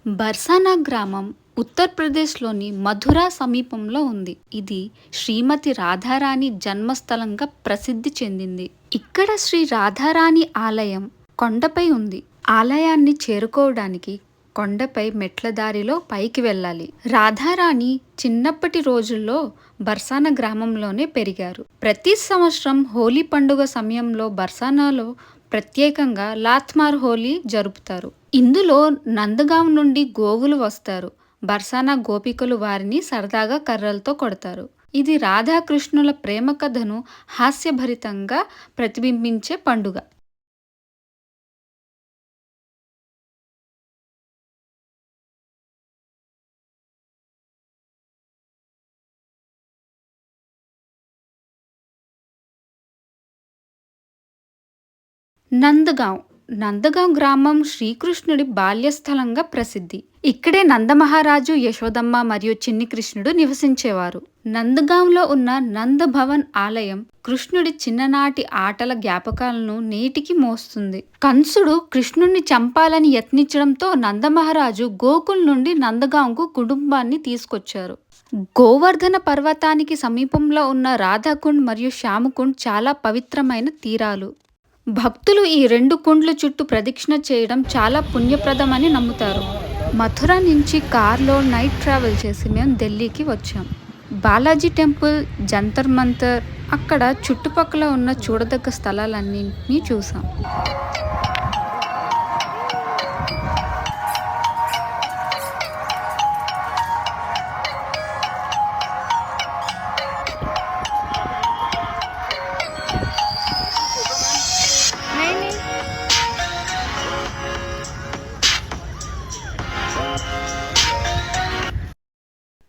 బర్సానా గ్రామం ఉత్తరప్రదేశ్లోని మథురా సమీపంలో ఉంది. ఇది శ్రీమతి రాధారాణి జన్మస్థలంగా ప్రసిద్ధి చెందింది. ఇక్కడ శ్రీ రాధారాణి ఆలయం కొండపై ఉంది. ఆలయాన్ని చేరుకోవడానికి కొండపై మెట్ల దారిలో పైకి వెళ్ళాలి. రాధారాణి చిన్నప్పటి రోజుల్లో బర్సానా గ్రామంలోనే పెరిగారు. ప్రతి సంవత్సరం హోలీ పండుగ సమయంలో బర్సానాలో ప్రత్యేకంగా లాత్మార్ హోలీ జరుపుతారు. ఇందులో నందగాం నుండి గోవులు వస్తారు. బర్సానా గోపికలు వారిని సరదాగా కర్రలతో కొడతారు. ఇది రాధాకృష్ణుల ప్రేమ కథను హాస్యభరితంగా ప్రతిబింబించే పండుగ. నందగాం నందగాం గ్రామం శ్రీకృష్ణుడి బాల్యస్థలంగా ప్రసిద్ధి. ఇక్కడే నందమహారాజు, యశోదమ్మ మరియు చిన్ని కృష్ణుడు నివసించేవారు. నందగాంలో ఉన్న నందభవన్ ఆలయం కృష్ణుడి చిన్ననాటి ఆటల జ్ఞాపకాలను నేటికి మోస్తుంది. కంసుడు కృష్ణుణ్ణి చంపాలని యత్నించడంతో నందమహారాజు గోకుల్ నుండి నందగాంకు కుటుంబాన్ని తీసుకొచ్చారు. గోవర్ధన పర్వతానికి సమీపంలో ఉన్న రాధాకుండ్ మరియు శ్యామకుండ్ చాలా పవిత్రమైన తీరాలు. భక్తులు ఈ రెండు కుండ్ల చుట్టూ ప్రదక్షిణ చేయడం చాలా పుణ్యప్రదమని నమ్ముతారు. మథుర నుంచి కార్లో నైట్ ట్రావెల్ చేసి మేము ఢిల్లీకి వచ్చాం. బాలాజీ టెంపుల్, జంతర్ మంతర్, అక్కడ చుట్టుపక్కల ఉన్న చూడదగ్గ స్థలాలన్నింటినీ చూసాం.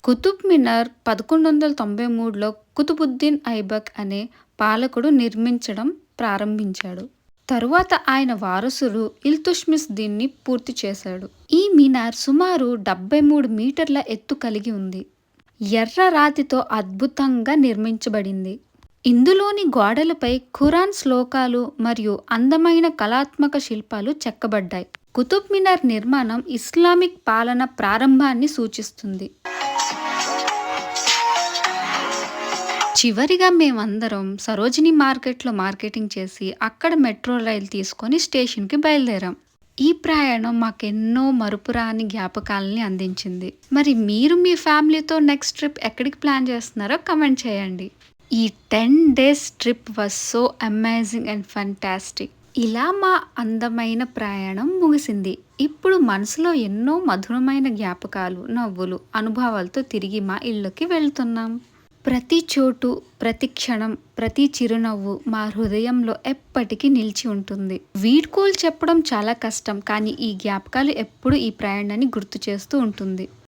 కుతుబ్ మినార్ 1193లో కుతుబుద్దీన్ ఐబక్ అనే పాలకుడు నిర్మించడం ప్రారంభించాడు. తరువాత ఆయన వారసుడు ఇల్తుష్మిస్ దీన్ని పూర్తి చేశాడు. ఈ మినార్ సుమారు 73 మీటర్ల ఎత్తు కలిగి ఉంది. ఎర్ర రాతితో అద్భుతంగా నిర్మించబడింది. ఇందులోని గోడలపై ఖురాన్ శ్లోకాలు మరియు అందమైన కళాత్మక శిల్పాలు చెక్కబడ్డాయి. కుతుబ్ మినార్ నిర్మాణం ఇస్లామిక్ పాలన ప్రారంభాన్ని సూచిస్తుంది. చివరిగా మేమందరం సరోజిని మార్కెట్లో మార్కెటింగ్ చేసి అక్కడ మెట్రో రైలు తీసుకొని స్టేషన్కి బయలుదేరాం. ఈ ప్రయాణం మాకెన్నో మరుపురాని జ్ఞాపకాలని అందించింది. మరి మీరు మీ ఫ్యామిలీతో నెక్స్ట్ ట్రిప్ ఎక్కడికి ప్లాన్ చేస్తున్నారో కమెంట్ చేయండి. ఈ 10 days trip was so amazing and fantastic. ఇలా మా అందమైన ప్రయాణం ముగిసింది. ఇప్పుడు మనసులో ఎన్నో మధురమైన జ్ఞాపకాలు, నవ్వులు, అనుభవాలతో తిరిగి మా ఇళ్ళకి వెళ్తున్నాం. ప్రతి చోటు, ప్రతి క్షణం, ప్రతి చిరునవ్వు మా హృదయంలో ఎప్పటికీ నిలిచి ఉంటుంది. వీడ్కోలు చెప్పడం చాలా కష్టం, కానీ ఈ జ్ఞాపకాలు ఎప్పుడు ఈ ప్రయాణాన్ని గుర్తు చేస్తూ ఉంటుంది.